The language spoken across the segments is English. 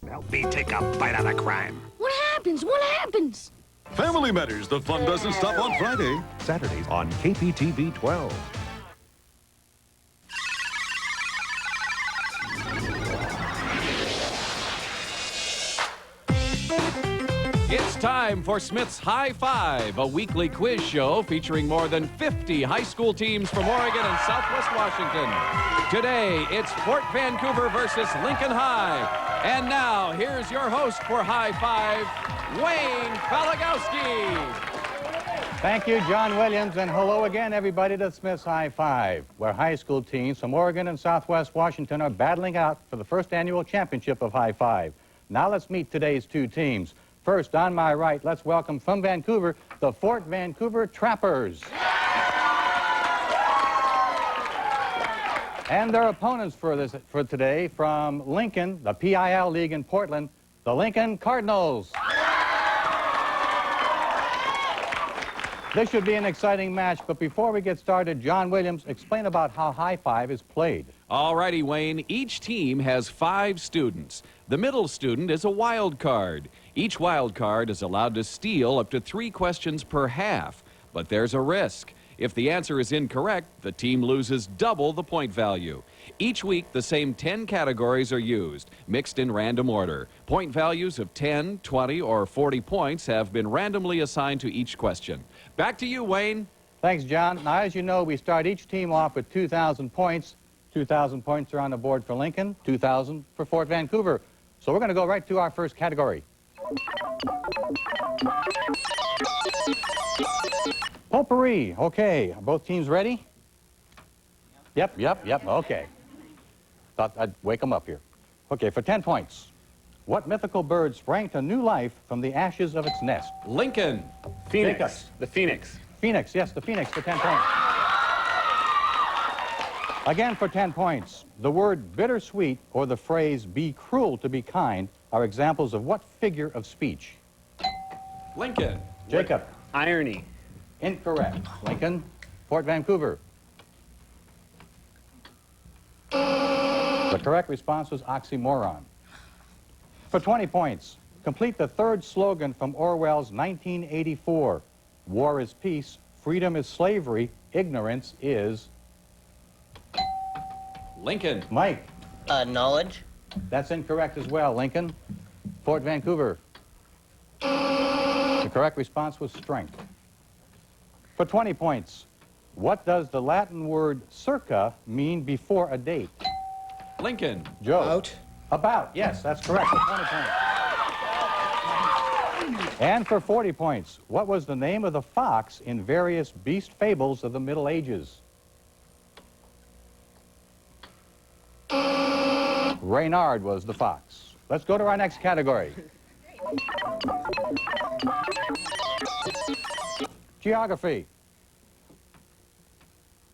Help me take a bite out of crime. What happens? What happens? Family Matters, the fun doesn't stop on Friday. Saturdays on KPTV 12. It's time for Smith's High Five, a weekly quiz show featuring more than 50 high school teams from Oregon and Southwest Washington. Today, it's Fort Vancouver versus Lincoln High. And now, here's your host for High Five, Wayne Falagowski. Thank you, John Williams, and hello again, everybody, to Smith's High Five, where high school teams from Oregon and Southwest Washington are battling out for the first annual championship of High Five. Now let's meet today's two teams. First, on my right, let's welcome from Vancouver, the Fort Vancouver Trappers. And their opponents for today, from Lincoln, the PIL League in Portland, the Lincoln Cardinals. This should be an exciting match, but before we get started, John Williams, explain about how High Five is played. All righty, Wayne. Each team has 5 students. The middle student is a wild card. Each wild card is allowed to steal up to 3 questions per half, but there's a risk. If the answer is incorrect, the team loses double the point value. Each week, the same 10 categories are used, mixed in random order. Point values of 10, 20, or 40 points have been randomly assigned to each question. Back to you, Wayne. Thanks, John. Now, as you know, we start each team off with 2,000 points. 2,000 points are on the board for Lincoln, 2,000 for Fort Vancouver. So we're going to go right to our first category. Potpourri. Okay, are both teams ready? Yep, okay. Thought I'd wake them up here. Okay, for 10 points. What mythical bird sprang to new life from the ashes of its nest? Lincoln. Phoenix. Jacob. The Phoenix. Phoenix, yes, the Phoenix for 10 points. Again for 10 points. The word bittersweet or the phrase be cruel to be kind are examples of what figure of speech? Lincoln. Jacob. Irony. Incorrect. Lincoln. Fort Vancouver. The correct response was oxymoron. For 20 points, complete the third slogan from Orwell's 1984. War is peace, freedom is slavery, ignorance is... Lincoln. Mike. Knowledge. That's incorrect as well, Lincoln. Fort Vancouver. The correct response was strength. For 20 points, what does the Latin word circa mean before a date? Lincoln. Joe. Out. About, yes, that's correct. For 20 points. And for 40 points, what was the name of the fox in various beast fables of the Middle Ages? Reynard was the fox. Let's go to our next category. Geography.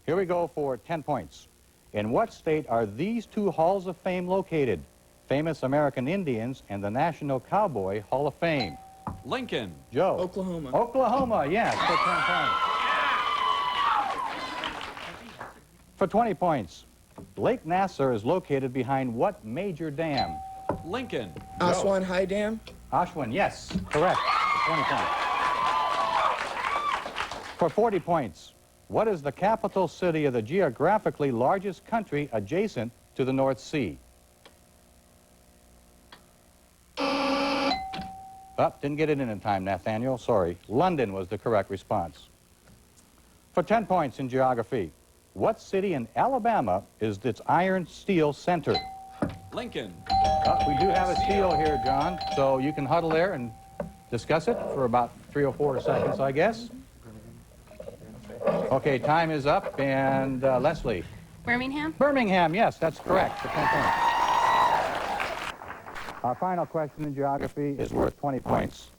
Here we go for 10 points. In what state are these 2 halls of fame located? Famous American Indians and the National Cowboy Hall of Fame. Lincoln. Joe. Oklahoma. Oklahoma, yes, for 10 points. For 20 points, Lake Nasser is located behind what major dam? Lincoln. Aswan High Dam. Ashwin, yes, correct. For 20 points. For 40 points, what is the capital city of the geographically largest country adjacent to the North Sea? Oh, didn't get it in time, Nathaniel, sorry. London was the correct response. For 10 points in geography, what city in Alabama is its iron steel center? Lincoln. We do have a seal here, John, so you can huddle there and discuss it for about 3 or 4 seconds, I guess. Okay, time is up, and Leslie. Birmingham? Birmingham, yes, that's correct, for 10 points. Our final question in geography is worth 20 points.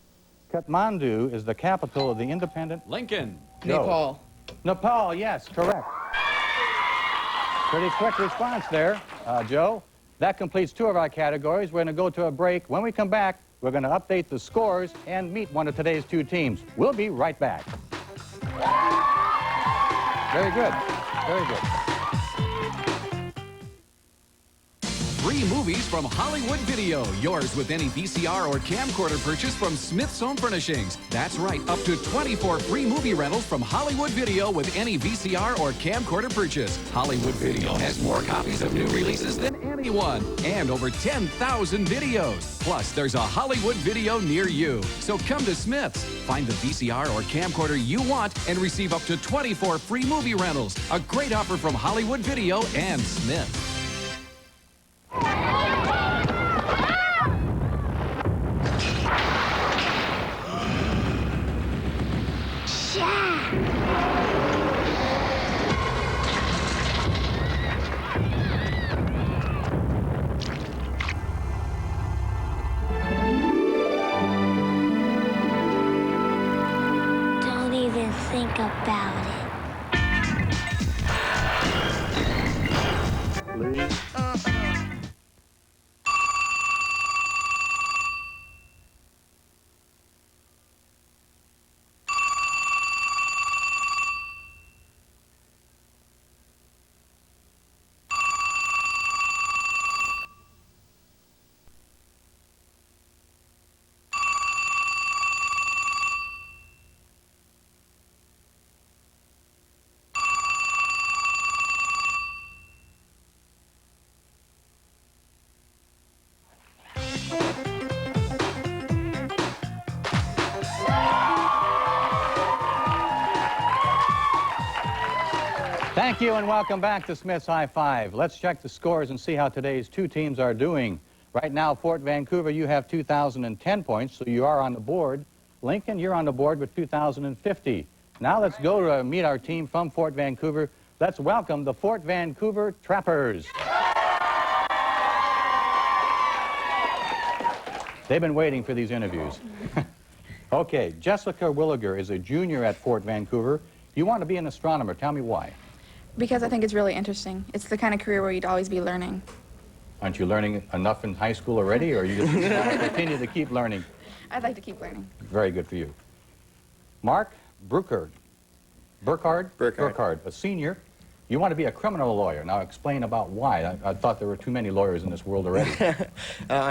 Kathmandu is the capital of the independent... Lincoln. Joe. Nepal. Nepal, yes, correct. Pretty quick response there, Joe. That completes 2 of our categories. We're going to go to a break. When we come back, we're going to update the scores and meet one of today's 2 teams. We'll be right back. Very good. Very good. free movies from Hollywood Video. Yours with any VCR or camcorder purchase from Smith's Home Furnishings. That's right, up to 24 free movie rentals from Hollywood Video with any VCR or camcorder purchase. Hollywood Video has more copies of new releases than anyone and over 10,000 videos. Plus, there's a Hollywood Video near you. So come to Smith's. Find the VCR or camcorder you want and receive up to 24 free movie rentals. A great offer from Hollywood Video and Smith's. Don't even think about it. Thank you and welcome back to Smith's High Five. Let's check the scores and see how today's two teams are doing. Right now, Fort Vancouver, you have 2,010 points, so you are on the board. Lincoln, you're on the board with 2,050. Now let's go to meet our team from Fort Vancouver. Let's welcome the Fort Vancouver Trappers. They've been waiting for these interviews. Okay, Jessica Williger is a junior at Fort Vancouver. You want to be an astronomer. Tell me why. Because I think it's really interesting. It's the kind of career where you'd always be learning. Aren't you learning enough in high school already, or you just want to continue to keep learning? I'd like to keep learning. Very good for you. Mark Burkhardt, a senior. You want to be a criminal lawyer. Now explain about why. I thought there were too many lawyers in this world already.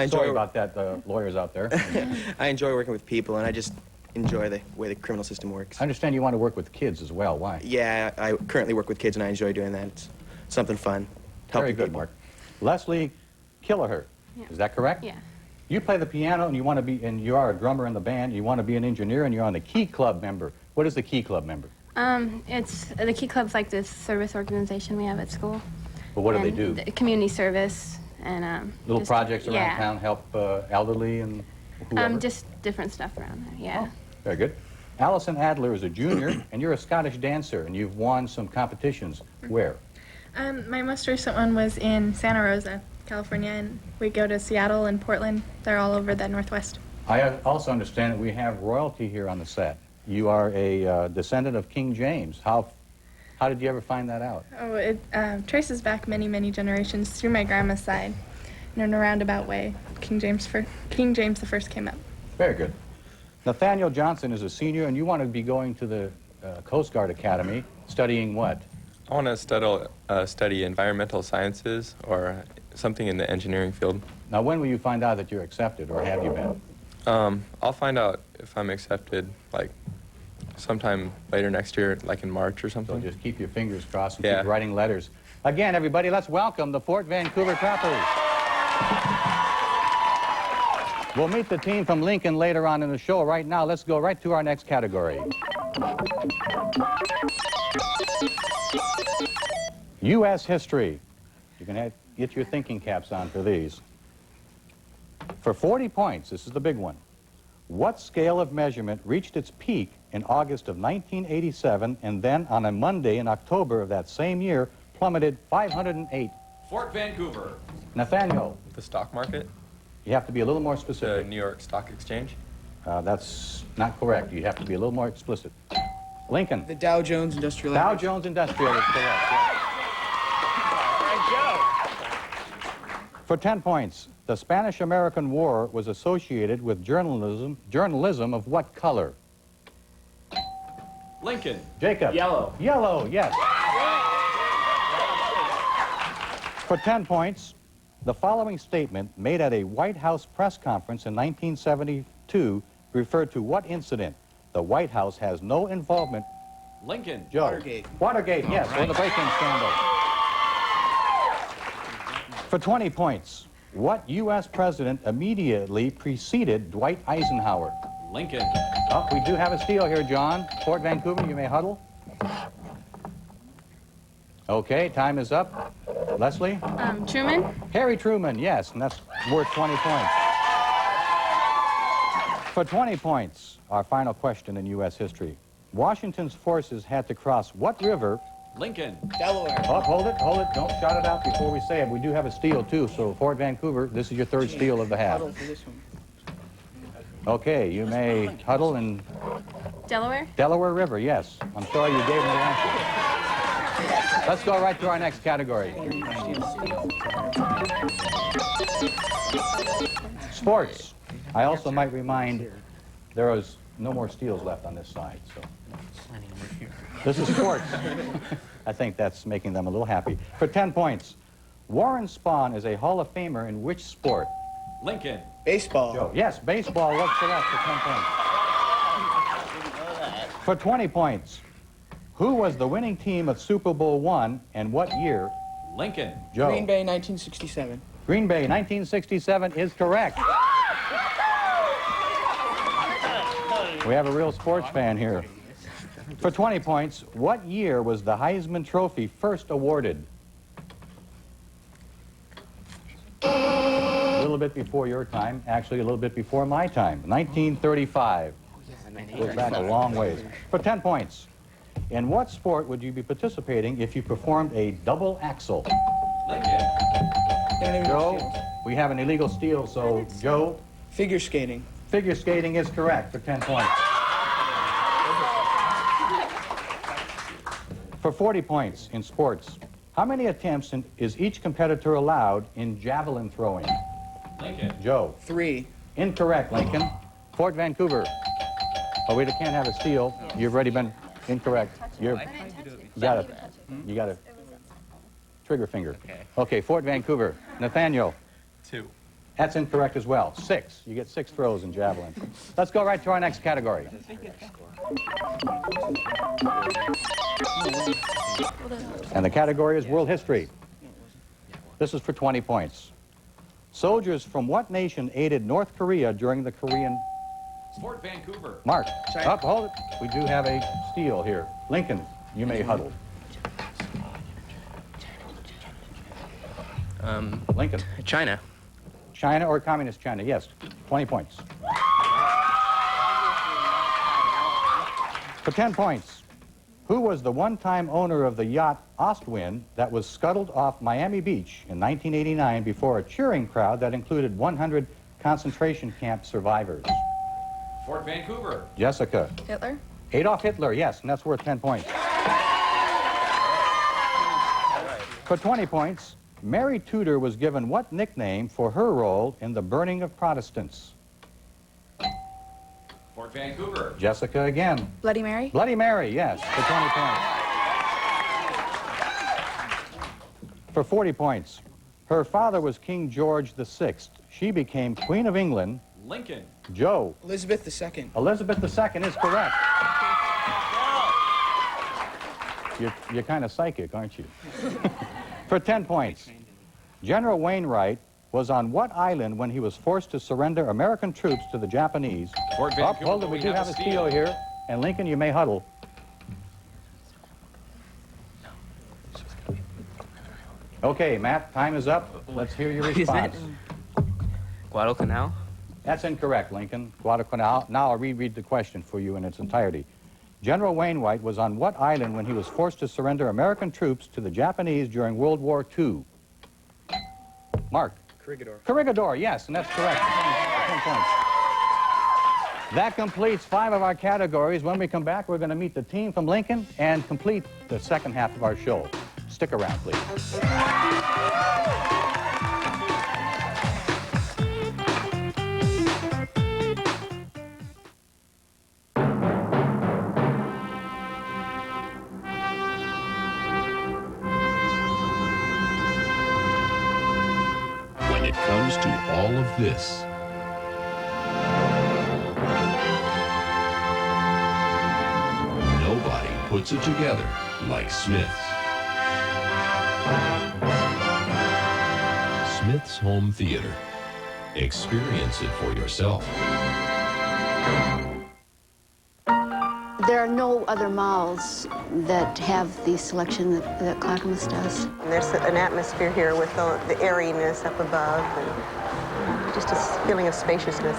Sorry about that, lawyers out there. I enjoy working with people, and I just enjoy the way the criminal system works. I understand you want to work with kids as well. Why? Yeah, I currently work with kids, and I enjoy doing that. It's something fun. Very good, people. Mark. Leslie Killaher, Yeah. is that correct? Yeah. You play the piano, and you want to be, and you are a drummer in the band. You want to be an engineer, and you're on the Key Club member. What is the Key Club member? It's the Key Club's like this service organization we have at school. Well, what do they And do? the community service and Little just- projects around yeah. town, help elderly and whoever? Just different stuff around there. Yeah. Oh, very good. Allison Adler is a junior, and you're a Scottish dancer, and you've won some competitions. Where? My most recent one was in Santa Rosa, California, and we go to Seattle and Portland. They're all over the Northwest. I also understand that we have royalty here on the set. You are a descendant of King James. How did you ever find that out? Oh, it traces back many, many generations through my grandma's side. In a roundabout way, King James the First came up. Very good. Nathaniel Johnson is a senior, and you want to be going to the Coast Guard Academy, studying what? I want to study environmental sciences or something in the engineering field. Now, when will you find out that you're accepted, or have you been? I'll find out if I'm accepted, like, sometime later next year, like in March or So something. just keep your fingers crossed and Yeah. keep writing letters. Again, everybody, let's welcome the Fort Vancouver Trappers. We'll meet the team from Lincoln later on in the show. Right now, let's go right to our next category. U.S. history. You can get your thinking caps on for these. For 40 points, this is the big one. What scale of measurement reached its peak in August of 1987 and then on a Monday in October of that same year plummeted 508? Fort Vancouver. Nathaniel, The stock market, you have to be a little more the specific. New York Stock Exchange. That's not correct. You have to be a little more explicit. Lincoln. The Dow Jones Industrial Dow Average. Jones Industrial is correct. Yes. For 10 points, the Spanish-American War was associated with journalism of what color? Lincoln. Jacob. Yellow. Yellow, yes. For 10 points, The following statement made at a White House press conference in 1972 referred to what incident? The White House has no involvement. Lincoln. Joe. Watergate. Watergate, yes, or the break-in scandal. For 20 points, what U.S. president immediately preceded Dwight Eisenhower? Lincoln. Oh, we do have a steal here, John. Fort Vancouver, you may huddle. Okay, time is up. Leslie? Truman. Harry Truman, yes, and that's worth 20 points. For 20 points, our final question in U.S. history. Washington's forces had to cross what river? Lincoln. Delaware. Oh, hold it. Don't shout it out before we say it. We do have a steal, too, so Fort Vancouver, this is your third steal of the half. Huddle for this one. Okay, you may huddle in Delaware. Delaware River, yes. I'm sorry you gave me the answer. Let's go right to our next category. Sports. I also might remind there is no more steals left on this side, so. This is sports. I think that's making them a little happy. For 10 points, Warren Spahn is a Hall of Famer in which sport? Lincoln. Baseball. Joe. Yes, baseball was correct for 10 points. For 20 points, who was the winning team of Super Bowl I and what year? Lincoln. Joe. Green Bay, 1967. Green Bay, 1967 is correct. We have a real sports fan here. For 20 points, what year was the Heisman Trophy first awarded? A little bit before your time, actually a little bit before my time, 1935. Goes back a long ways. For 10 points, in what sport would you be participating if you performed a double axel? Lincoln. Joe, we have an illegal steal, so Joe, Figure skating. figure skating is correct for 10 points. For 40 points in sports, how many attempts is each competitor allowed in javelin throwing? Lincoln. Joe. 3. Incorrect, Lincoln. Fort Vancouver. Oh, we can't have a steal. You've already been incorrect. You got it. You got a trigger finger. Okay, Fort Vancouver. Nathaniel. 2. That's incorrect as well. 6. You get 6 throws in javelin. Let's go right to our next category. And the category is world history. This is for 20 points. Soldiers from what nation aided North Korea during the Korean... Fort Vancouver. Mark. China. Up, hold it. We do have a steal here. Lincoln, you may huddle. Lincoln. China. China or Communist China? Yes. 20 points. For 10 points, who was the one-time owner of the yacht Ostwind that was scuttled off Miami Beach in 1989 before a cheering crowd that included 100 concentration camp survivors? Fort Vancouver. Jessica. Hitler? Adolf Hitler, yes, and that's worth 10 points. For 20 points, Mary Tudor was given what nickname for her role in the burning of Protestants? Fort Vancouver. Jessica again. Bloody Mary? Bloody Mary, yes, for 20 points. For 40 points, her father was King George VI. She became Queen of England. Lincoln. Joe. Elizabeth II. Elizabeth II is correct. You're kind of psychic, aren't you? For 10 points, General Wainwright was on what island when he was forced to surrender American troops to the Japanese? Fort Vancouver. Hold it, we do have a steal here. And Lincoln, you may huddle. Okay, Matt, time is up. Let's hear your response. Guadalcanal. That's incorrect, Lincoln. Guadalcanal. Now I'll reread the question for you in its entirety. General Wainwright was on what island when he was forced to surrender American troops to the Japanese during World War II? Mark. Corregidor. Corregidor, yes, and that's correct. 10 points. That completes 5 of our categories. When we come back, we're going to meet the team from Lincoln and complete the second half of our show. Stick around, please. answers to all of this. Nobody puts it together like Smith's. Smith's Home Theater. Experience it for yourself. There are no other malls that have the selection that Clackamas does. There's an atmosphere here with the airiness up above and just a feeling of spaciousness.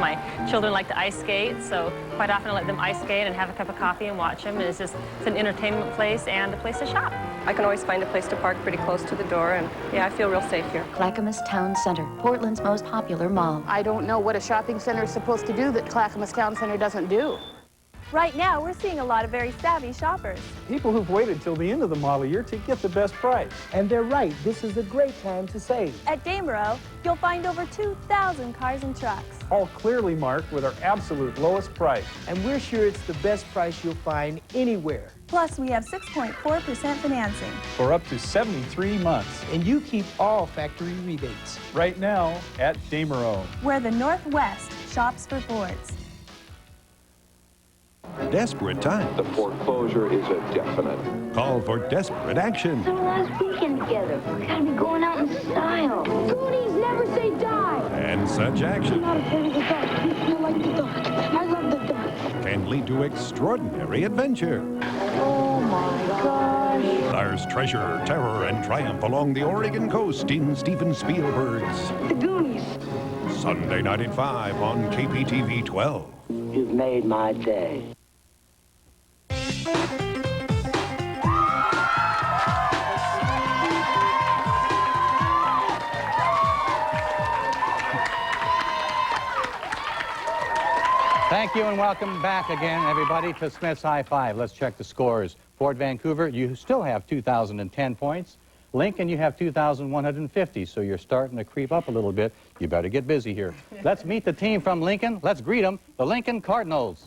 My children like to ice skate, so quite often I let them ice skate and have a cup of coffee and watch them. And it's an entertainment place and a place to shop. I can always find a place to park pretty close to the door, and yeah, I feel real safe here. Clackamas Town Center, Portland's most popular mall. I don't know what a shopping center is supposed to do that Clackamas Town Center doesn't do. Right now, we're seeing a lot of very savvy shoppers. People who've waited till the end of the model year to get the best price. And they're right. This is a great time to save. At Damerow, you'll find over 2,000 cars and trucks. All clearly marked with our absolute lowest price. And we're sure it's the best price you'll find anywhere. Plus, we have 6.4% financing. For up to 73 months. And you keep all factory rebates. Right now at Damerow. Where the Northwest shops for Fords. Desperate time. The foreclosure is a definite. Call for desperate action. It's our last weekend together. We gotta be going out in style. Goonies never say die. And such action I'm not afraid of the dark. I like the dark. I love the dark. can lead to extraordinary adventure. Oh my gosh. There's treasure, terror, and triumph along the Oregon coast in Steven Spielberg's The Goonies. Sunday night at 5 on KPTV 12. You've made my day. Thank you and welcome back again, everybody, to Smith's High Five. Let's check the scores. Fort Vancouver, you still have 2,010 points. Lincoln, you have 2,150, so you're starting to creep up a little bit. You better get busy here. Let's meet the team from Lincoln. Let's greet them, the Lincoln Cardinals.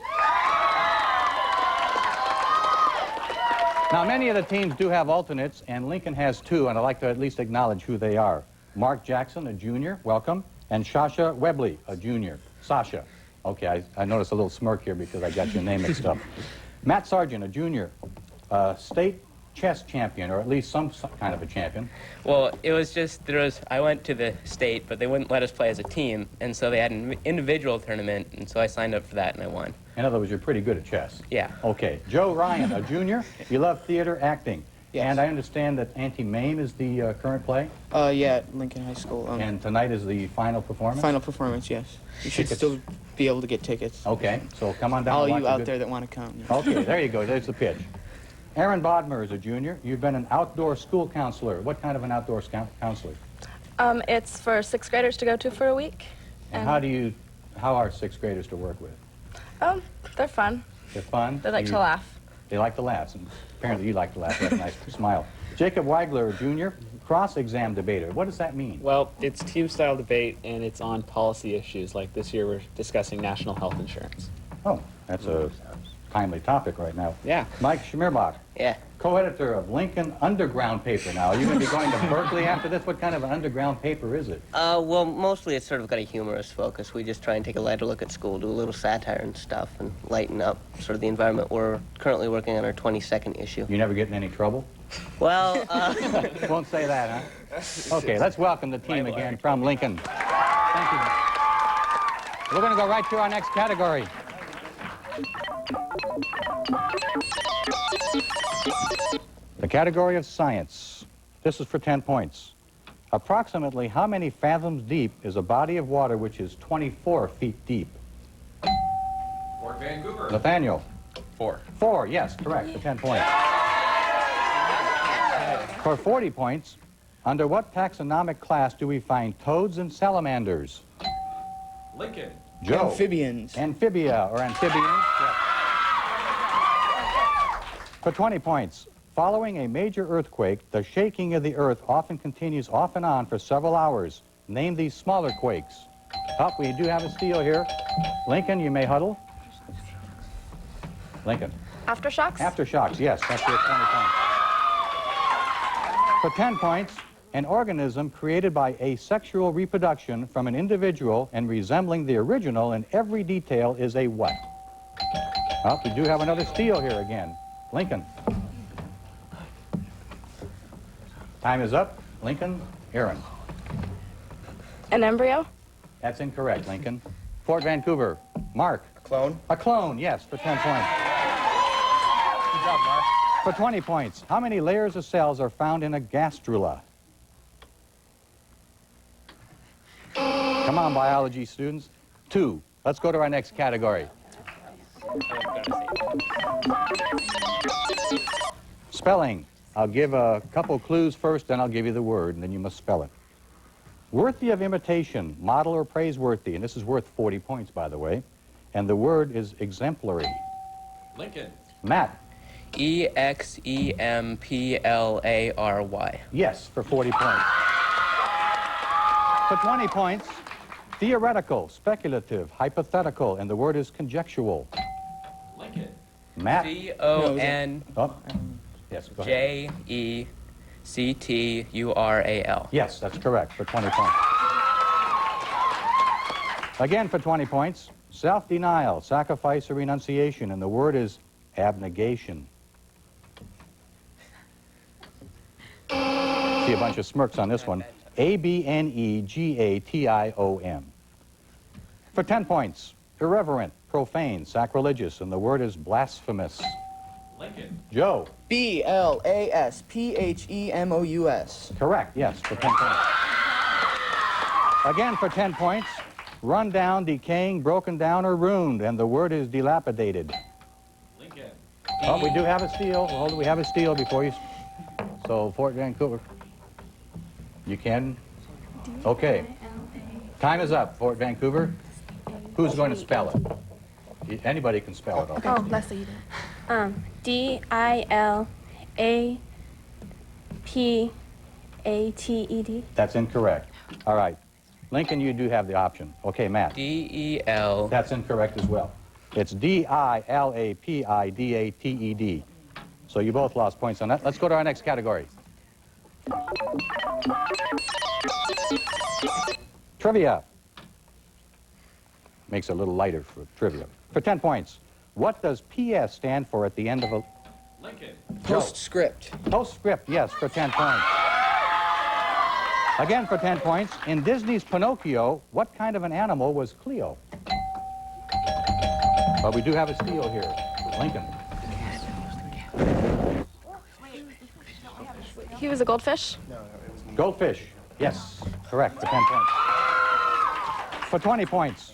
Now, many of the teams do have alternates, and Lincoln has two, and I'd like to at least acknowledge who they are. Mark Jackson, a junior, welcome, and Sasha Webley, a junior. Sasha. Okay, I noticed a little smirk here because I got your name mixed up. Matt Sargent, a junior, state chess champion, or at least some kind of a champion. Well, it was just, I went to the state, but they wouldn't let us play as a team, and so they had an individual tournament, and so I signed up for that, and I won. In other words, you're pretty good at chess. Yeah. Okay. Joe Ryan, a junior. You love theater, acting. Yes. And I understand that Auntie Mame is the current play? Yeah, at Lincoln High School. And tonight is the final performance? Final performance, yes. You should still be able to get tickets. Okay, so come on down. All and watch you a out good- there that want to come. Okay, there you go. There's the pitch. Aaron Bodmer is a junior. You've been an outdoor school counselor. What kind of an outdoor counselor? It's for sixth graders to go to for a week. And how are sixth graders to work with? They're fun. They're fun? They like to laugh. They like to laugh, and apparently you like to laugh. You have a nice smile. Jacob Weigler, a junior, cross-exam debater. What does that mean? Well, it's team-style debate, and it's on policy issues. Like this year, we're discussing national health insurance. Oh, that's a timely topic right now. Yeah. Mike Schmierbach. Yeah. Co-editor of Lincoln Underground Paper now. Are you going to be going to Berkeley after this? What kind of an underground paper is it? Well, mostly it's sort of got a humorous focus. We just try and take a lighter look at school, do a little satire and stuff, and lighten up sort of the environment. We're currently working on our 22nd issue. You never get in any trouble? Well, Won't say that, huh? Okay, let's welcome the team again from Lincoln. Thank you. We're going to go right to our next category. The category of science. This is for 10 points. Approximately how many fathoms deep is a body of water which is 24 feet deep? Fort Vancouver. Nathaniel. 4. 4, yes, correct, for 10 points. For 40 points, under what taxonomic class do we find toads and salamanders? Lincoln. Joe. Amphibians. Amphibia, or amphibians. Yes. For 20 points, following a major earthquake, the shaking of the earth often continues off and on for several hours. Name these smaller quakes. Up, we do have a steal here. Lincoln, you may huddle. Lincoln. Aftershocks? Aftershocks, yes, that's your 20 points. For 10 points, an organism created by asexual reproduction from an individual and resembling the original in every detail is a what? Oh, we do have another steal here again. Lincoln. Time is up. Lincoln, Aaron. An embryo? That's incorrect, Lincoln. Fort Vancouver, Mark. A clone? A clone, yes, for 10 points. Good job, Mark. For 20 points, how many layers of cells are found in a gastrula? Come on, biology students. 2. Let's go to our next category. Spelling. I'll give a couple clues first, then I'll give you the word, and then you must spell it. Worthy of imitation, model or praiseworthy, and this is worth 40 points, by the way. And the word is exemplary. Lincoln. Matt. E-X-E-M-P-L-A-R-Y. Yes, for 40 points. For 20 points, theoretical, speculative, hypothetical, and the word is conjectural. Lincoln. Matt. C-O-N... Oh. Yes, go ahead. J-E-C-T-U-R-A-L. Yes, that's correct, for 20 points. Again, for 20 points, self-denial, sacrifice, or renunciation, and the word is abnegation. See a bunch of smirks on this one. A-B-N-E-G-A-T-I-O-N. For 10 points, irreverent, profane, sacrilegious, and the word is blasphemous. Lincoln. Joe. B-L-A-S-P-H-E-M-O-U-S. Correct, yes, for 10 points. Again, for 10 points, run down, decaying, broken down, or ruined, and the word is dilapidated. Lincoln. Oh, we do have a steal. Hold on, we have a steal before you... So, Fort Vancouver. You can? Okay. Time is up, Fort Vancouver. Who's going to spell it? Anybody can spell it. Okay. Oh, Leslie, you did. D-I-L-A-P-A-T-E-D. That's incorrect. All right. Lincoln, you do have the option. Okay, Matt. D-E-L... That's incorrect as well. It's D-I-L-A-P-I-D-A-T-E-D. So you both lost points on that. Let's go to our next category. Trivia. Makes it a little lighter for trivia. For 10 points, what does PS stand for at the end of a... Lincoln. Postscript. Postscript, yes, for 10 points. Again, for 10 points, in Disney's Pinocchio, what kind of an animal was Cleo? But we do have a steal here. Lincoln. He was a goldfish? Goldfish. Yes, correct, for 10 points. For 20 points,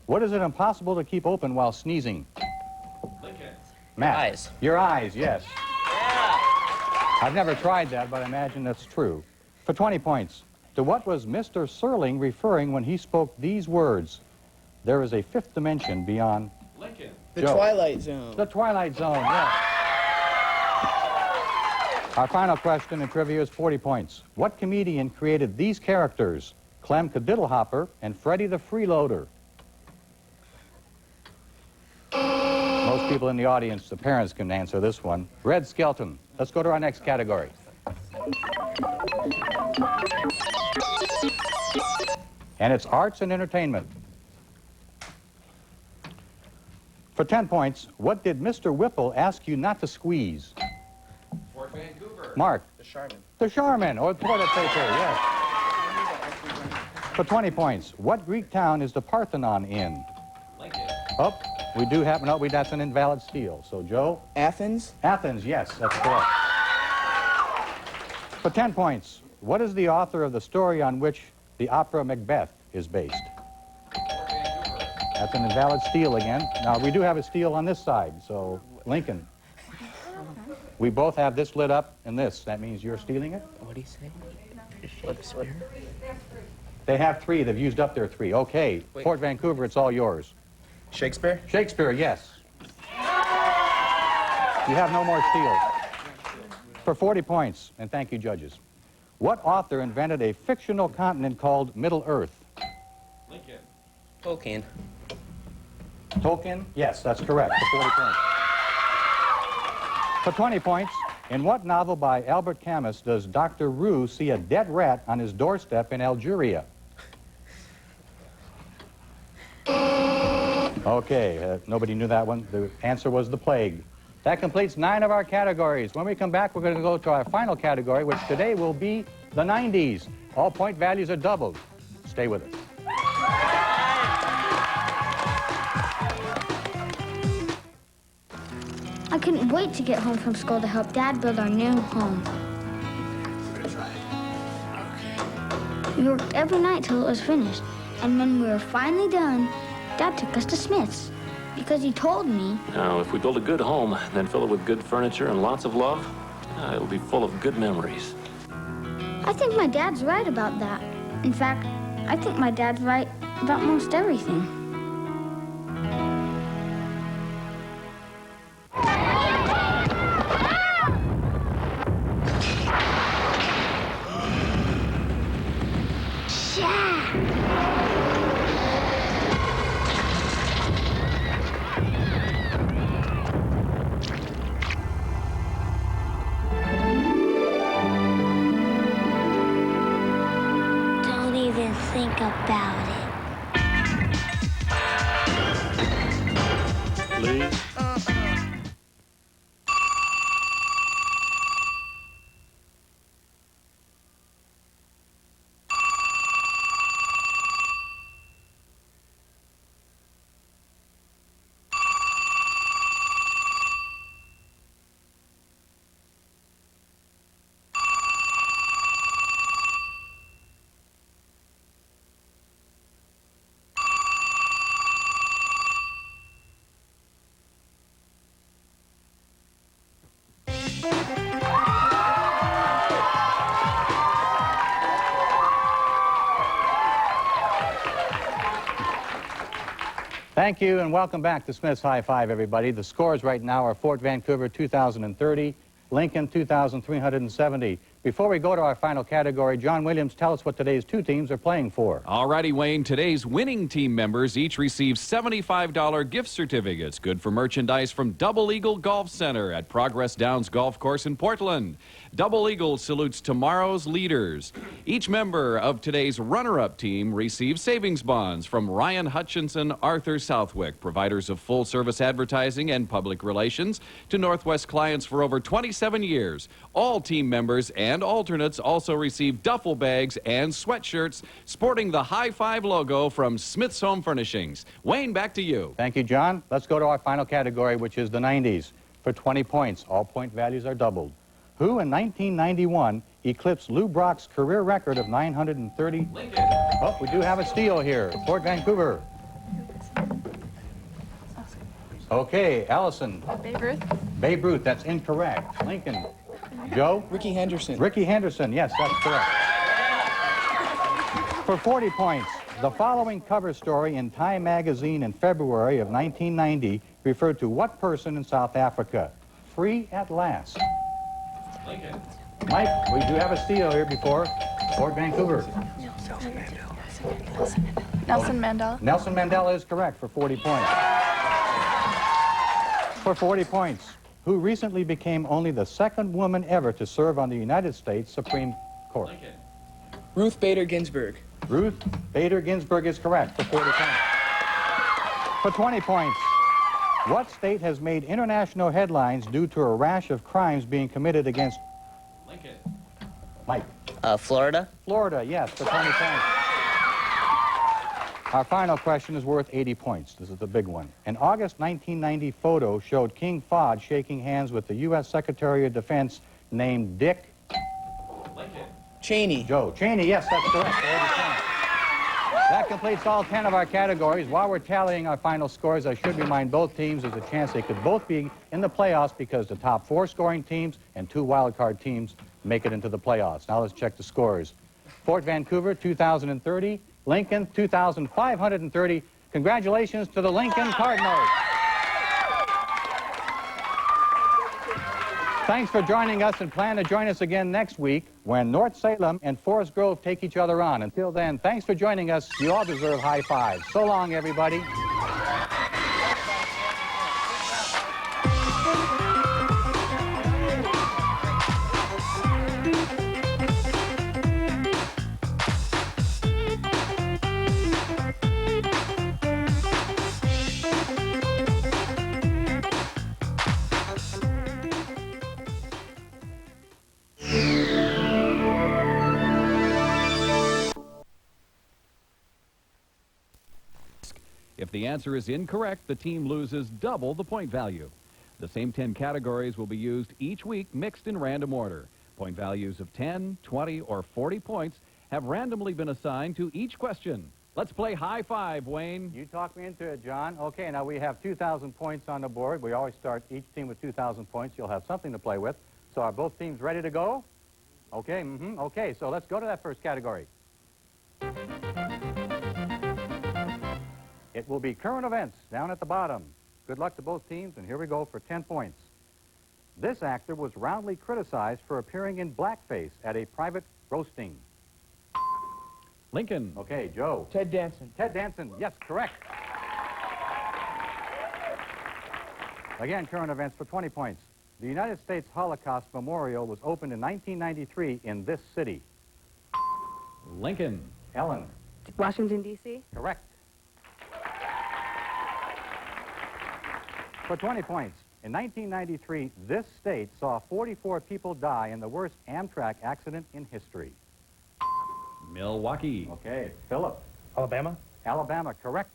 what is it impossible to keep open while sneezing? Lincoln. Matt. Eyes. Your eyes, yes. Yeah. I've never tried that, but I imagine that's true. For 20 points, to what was Mr. Serling referring when he spoke these words? There is a fifth dimension beyond... Lincoln. The Joe. Twilight Zone. The Twilight Zone, yes. Our final question in trivia is 40 points. What comedian created these characters? Clem Cadiddlehopper and Freddie the Freeloader. Most people in the audience, the parents, can answer this one. Red Skelton. Let's go to our next category. And it's arts and entertainment. For 10 points, what did Mr. Whipple ask you not to squeeze? Fort Vancouver. Mark. The Charmin. The Charmin, or toilet paper, yes. For 20 points, what Greek town is the Parthenon in? Lincoln. Oh, we do have, no, that's an invalid steal. So, Joe? Athens. Athens, yes, that's correct. For 10 points, what is the author of the story on which the opera Macbeth is based? Fort Vancouver. That's an invalid steal again. Now, we do have a steal on this side, so, Lincoln. We both have this lit up and this. That means you're stealing it? What do you say? Shakespeare? They have 3. They've used up their 3. Okay, Wait. Fort Vancouver, it's all yours. Shakespeare. Shakespeare, yes. You have no more steals. For 40 points, and thank you, judges. What author invented a fictional continent called Middle-earth? Lincoln. Tolkien. Tolkien? Yes, that's correct, for 40 points. For 20 points, In what novel by Albert Camus does Dr. Roux see a dead rat on his doorstep in Algeria? Okay, nobody knew that one. The answer was The Plague. That completes 9 of our categories. When we come back, we're going to go to our final category, which today will be the 90s. All point values are doubled. Stay with us. I couldn't wait to get home from school to help Dad build our new home. We worked every night till it was finished. And when we were finally done, Dad took us to Smith's. Because he told me... Now, if we build a good home, then fill it with good furniture and lots of love, it'll be full of good memories. I think my dad's right about that. In fact, I think my dad's right about most everything. Don't even think about it. Please? Thank you, and welcome back to Smith's High Five, everybody. The scores right now are Fort Vancouver 2,030, Lincoln 2,370. Before we go to our final category, John Williams, tell us what today's 2 teams are playing for. All righty, Wayne. Today's winning team members each receive $75 gift certificates, good for merchandise from Double Eagle Golf Center at Progress Downs Golf Course in Portland. Double Eagle salutes tomorrow's leaders. Each member of today's runner-up team receives savings bonds from Ryan Hutchinson, Arthur Southwick, providers of full-service advertising and public relations to Northwest clients for over 27 years. All team members and alternates also receive duffel bags and sweatshirts sporting the High Five logo from Smith's Home Furnishings. Wayne, back to you. Thank you, John. Let's go to our final category, which is the 90s. For 20 points, all point values are doubled. Who in 1991 eclipsed Lou Brock's career record of 930? Lincoln. Oh, we do have a steal here. Fort Vancouver. Okay, Allison. Babe Ruth. Babe Ruth, that's incorrect. Lincoln. Joe? Ricky Henderson. Ricky Henderson, yes, that's correct. For 40 points, the following cover story in Time magazine in February of 1990 referred to what person in South Africa? Free at last. Lincoln. Mike, we do have a steal here before Fort Vancouver. Nelson Mandela. Nelson Mandela is correct for 40 points. For 40 points, who recently became only the 2nd woman ever to serve on the United States Supreme Court? Lincoln. Ruth Bader Ginsburg. Ruth Bader Ginsburg is correct for 40 points. For 20 points, what state has made international headlines due to a rash of crimes being committed against... Lincoln. Mike. Florida? Florida, yes, for 20 points. Our final question is worth 80 points. This is the big one. An August 1990 photo showed King Fahd shaking hands with the U.S. Secretary of Defense named Dick... Lincoln. Cheney. Joe. Cheney, yes, that's correct. for 80 points. That completes all 10 of our categories. While we're tallying our final scores, I should remind both teams there's a chance they could both be in the playoffs because the top 4 scoring teams and 2 wildcard teams make it into the playoffs. Now let's check the scores. Fort Vancouver, 2,030. Lincoln, 2,530. Congratulations to the Lincoln Cardinals. Thanks for joining us, and plan to join us again next week when North Salem and Forest Grove take each other on. Until then, thanks for joining us. You all deserve high fives. So long, everybody. If the answer is incorrect, the team loses double the point value. The same 10 categories will be used each week, mixed in random order. Point values of 10, 20, or 40 points have randomly been assigned to each question. Let's play high five, Wayne. You talked me into it, John. Okay, now we have 2,000 points on the board. We always start each team with 2,000 points. You'll have something to play with. So are both teams ready to go? Okay, okay, so let's go to that first category. It will be current events down at the bottom. Good luck to both teams, and here we go for 10 points. This actor was roundly criticized for appearing in blackface at a private roasting. Lincoln. Okay, Joe. Ted Danson. Ted Danson, yes, correct. Again, current events for 20 points. The United States Holocaust Memorial was opened in 1993 in this city. Lincoln. Ellen. Washington, D.C. Correct. For 20 points, in 1993, this state saw 44 people die in the worst Amtrak accident in history. Milwaukee. Okay, Philip. Alabama. Alabama, correct.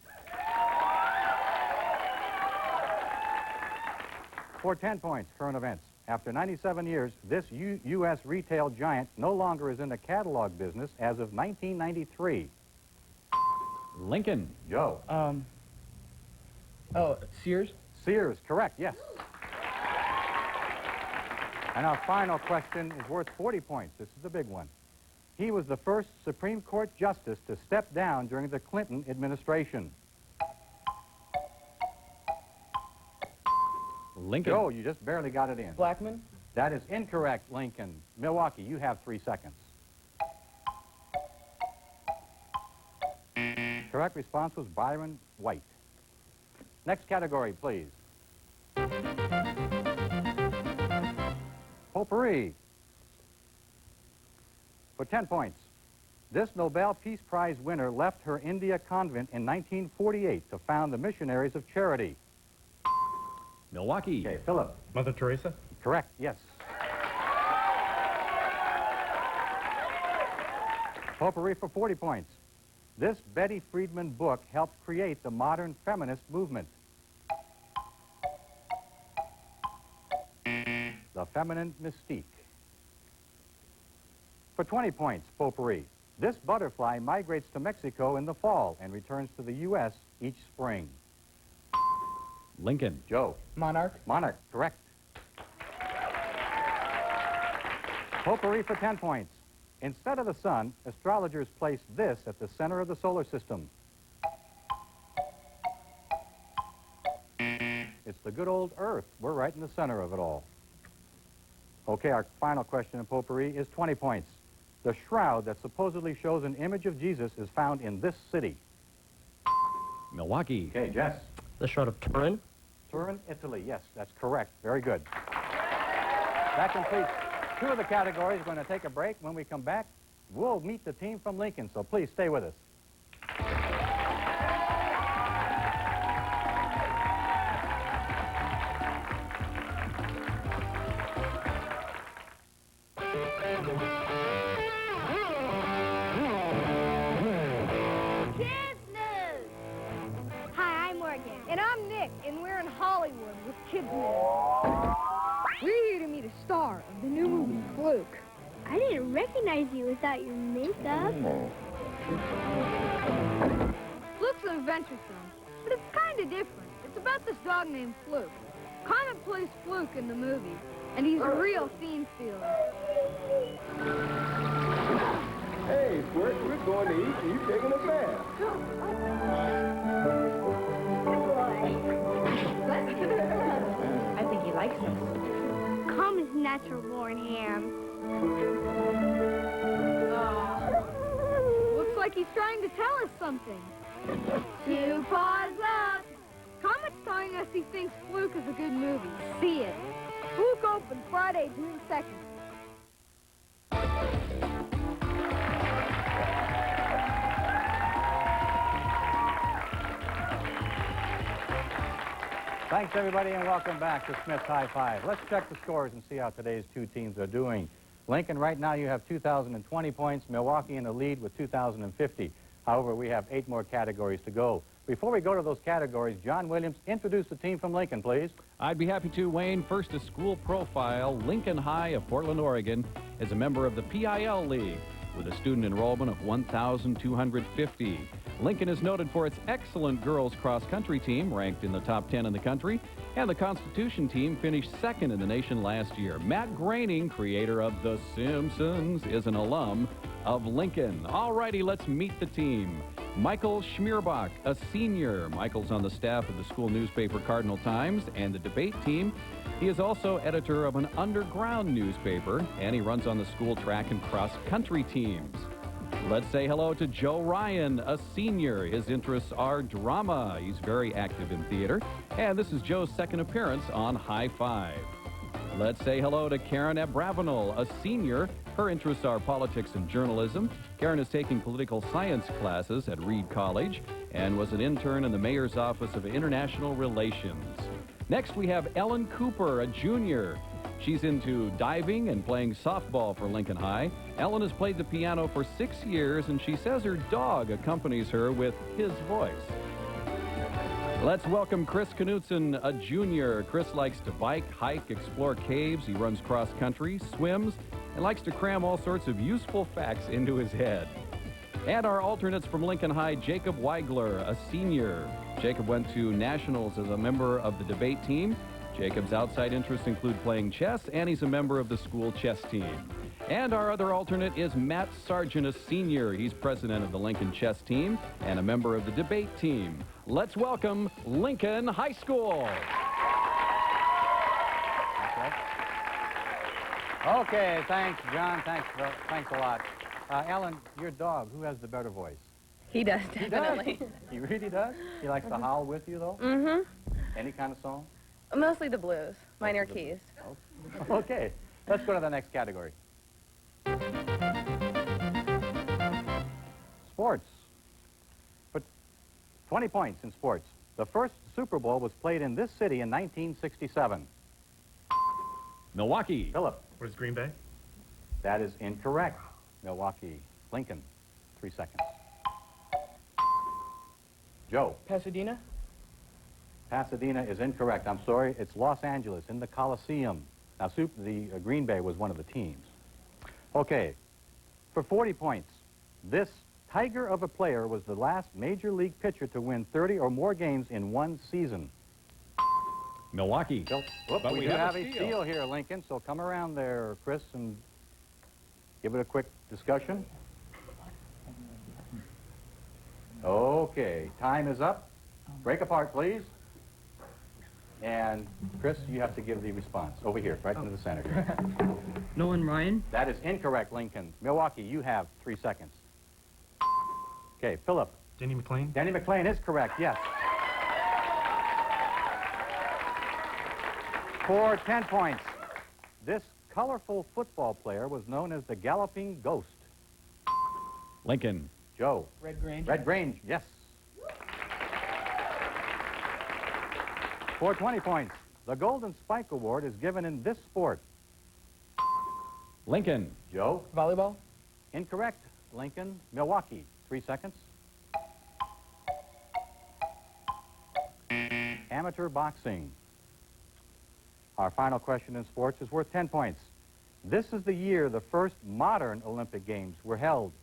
For 10 points, current events. After 97 years, this U.S. retail giant no longer is in the catalog business as of 1993. Lincoln. Joe. Sears. Sears, correct, yes. And our final question is worth 40 points. This is the big one. He was the first Supreme Court justice to step down during the Clinton administration. Lincoln. Joe, you just barely got it in. Blackman. That is incorrect, Lincoln. Milwaukee, you have 3 seconds. Correct response was Byron White. Next category, please. Potpourri. For 10 points. This Nobel Peace Prize winner left her India convent in 1948 to found the Missionaries of Charity. Milwaukee. Okay, Philip. Mother Teresa. Correct, yes. Potpourri for 40 points. This Betty Friedman book helped create the modern feminist movement. The Feminine Mystique. For 20 points, Potpourri. This butterfly migrates to Mexico in the fall and returns to the U.S. each spring. Lincoln. Joe. Monarch. Monarch, correct. Potpourri for 10 points. Instead of the sun, astrologers place this at the center of the solar system. It's the good old Earth. We're right in the center of it all. Okay, our final question in Potpourri is 20 points. The shroud that supposedly shows an image of Jesus is found in this city. Milwaukee. Okay, Jess. The Shroud of Turin. Turin, Italy. Yes, that's correct. Very good. That completes 2 of the categories. We're going to take a break. When we come back, we'll meet the team from Lincoln, so please stay with us. Hi, I'm Morgan. And I'm Nick, and we're in Hollywood with Kids News. We're here to meet a star of the new movie, Fluke. I didn't recognize you without your makeup. Fluke's an adventure film, but it's kind of different. It's about this dog named Fluke. Comet plays Fluke in the movie, and he's a real scene stealer. Hey, Squirt, we're going to eat and you taking a bath. I think he likes us. Comet's natural born ham. Looks like he's trying to tell us something. 2 paws up. Comet's telling us he thinks Fluke is a good movie. See it. Fluke opened Friday, June 2nd. Thanks, everybody, and welcome back to Smith's High Five. Let's check the scores and see how today's 2 teams are doing. Lincoln, right now you have 2,020 points. Milwaukee in the lead with 2,050. However, we have 8 more categories to go. Before we go to those categories, John Williams, introduce the team from Lincoln, please. I'd be happy to, Wayne. First, a school profile. Lincoln High of Portland, Oregon is a member of the PIL League with a student enrollment of 1,250. Lincoln is noted for its excellent girls cross-country team, ranked in the top 10 in the country, and the Constitution team finished second in the nation last year. Matt Groening, creator of The Simpsons, is an alum of Lincoln. All righty, let's meet the team. Michael Schmierbach, a senior. Michael's on the staff of the school newspaper Cardinal Times and the debate team. He is also editor of an underground newspaper, and he runs on the school track and cross-country teams. Let's say hello to Joe Ryan, a senior. His interests are drama. He's very active in theater. And this is Joe's second appearance on High Five. Let's say hello to Karen Abravanel, a senior. Her interests are politics and journalism. Karen is taking political science classes at Reed College and was an intern in the Mayor's Office of International Relations. Next, we have Ellen Cooper, a junior. She's into diving and playing softball for Lincoln High. Ellen has played the piano for 6 years, and she says her dog accompanies her with his voice. Let's welcome Chris Knutson, a junior. Chris likes to bike, hike, explore caves. He runs cross-country, swims, and likes to cram all sorts of useful facts into his head. And our alternates from Lincoln High, Jacob Weigler, a senior. Jacob went to nationals as a member of the debate team. Jacob's outside interests include playing chess, and he's a member of the school chess team. And our other alternate is Matt Sargent, a senior. He's president of the Lincoln chess team and a member of the debate team. Let's welcome Lincoln High School. Okay, thanks, John. Thanks a lot. Ellen, your dog, who has the better voice? He does, definitely. He does? He really does? He likes to howl with you, though? Mm-hmm. Any kind of song? Mostly the blues, minor keys. Okay, let's go to the next category. Sports. But 20 points in sports. The first Super Bowl was played in this city in 1967. Milwaukee. Philip. Where's Green Bay? That is incorrect. Milwaukee. Lincoln. 3 seconds. Joe. Pasadena? Pasadena is incorrect. I'm sorry. It's Los Angeles in the Coliseum. Now, the Green Bay was one of the teams. Okay. For 40 points, this tiger of a player was the last major league pitcher to win 30 or more games in one season. Milwaukee. But we do have a steal here, Lincoln, so come around there, Chris, and give it a quick discussion. Okay, time is up. Break apart, please. And, Chris, you have to give the response. Over here, right into the center here. Nolan Ryan? That is incorrect, Lincoln. Milwaukee, you have 3 seconds. Okay, Philip. Denny McLean? Denny McLean is correct, yes. For 10 points, this colorful football player was known as the Galloping Ghost. Lincoln. Joe. Red Grange? Red Grange, yes. For 20 points, the Golden Spike Award is given in this sport. Lincoln. Joe. Volleyball? Incorrect. Lincoln. Milwaukee. 3 seconds. Amateur boxing. Our final question in sports is worth 10 points. This is the year the first modern Olympic Games were held.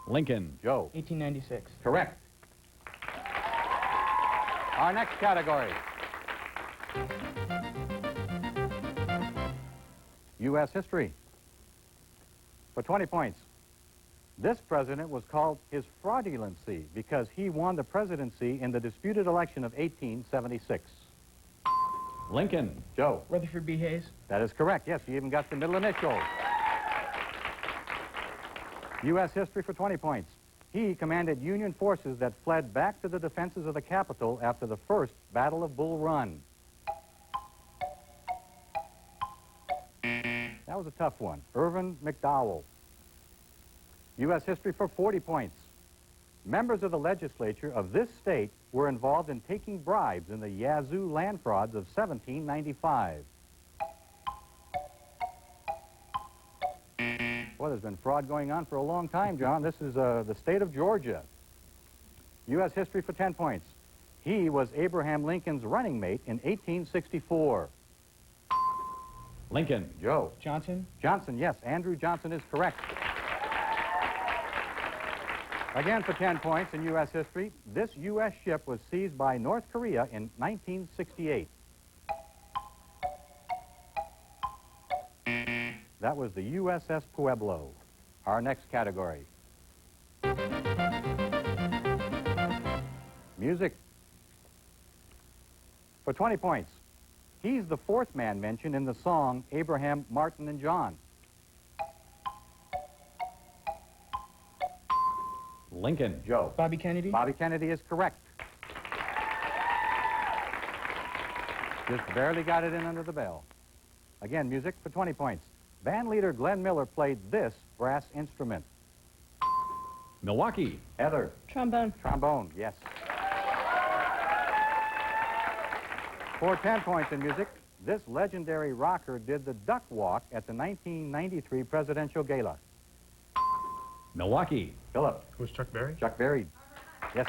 Lincoln. Joe. 1896. Correct. Our next category. U.S. history. For 20 points. This president was called His Fraudulency because he won the presidency in the disputed election of 1876. Lincoln. Joe. Rutherford B. Hayes? That is correct. Yes, you even got the middle initial. U.S. history for 20 points. He commanded Union forces that fled back to the defenses of the Capitol after the first Battle of Bull Run. That was a tough one. Irvin McDowell. U.S. history for 40 points. Members of the legislature of this state were involved in taking bribes in the Yazoo land frauds of 1795. Well, there's been fraud going on for a long time, John. This is the state of Georgia. U.S. history for 10 points. He was Abraham Lincoln's running mate in 1864. Lincoln. Joe. Johnson. Johnson, yes. Andrew Johnson is correct. Again for 10 points in U.S. history. This U.S. ship was seized by North Korea in 1968. That was the USS Pueblo. Our next category. Music. For 20 points. He's the fourth man mentioned in the song Abraham, Martin, and John. Lincoln. Joe. Bobby Kennedy. Bobby Kennedy is correct. Just barely got it in under the bell. Again, music for 20 points. Band leader Glenn Miller played this brass instrument. Milwaukee. Heather. Trombone. Trombone, yes. For 10 points in music, this legendary rocker did the duck walk at the 1993 presidential gala. Milwaukee. Philip. Who's Chuck Berry? Chuck Berry. Yes.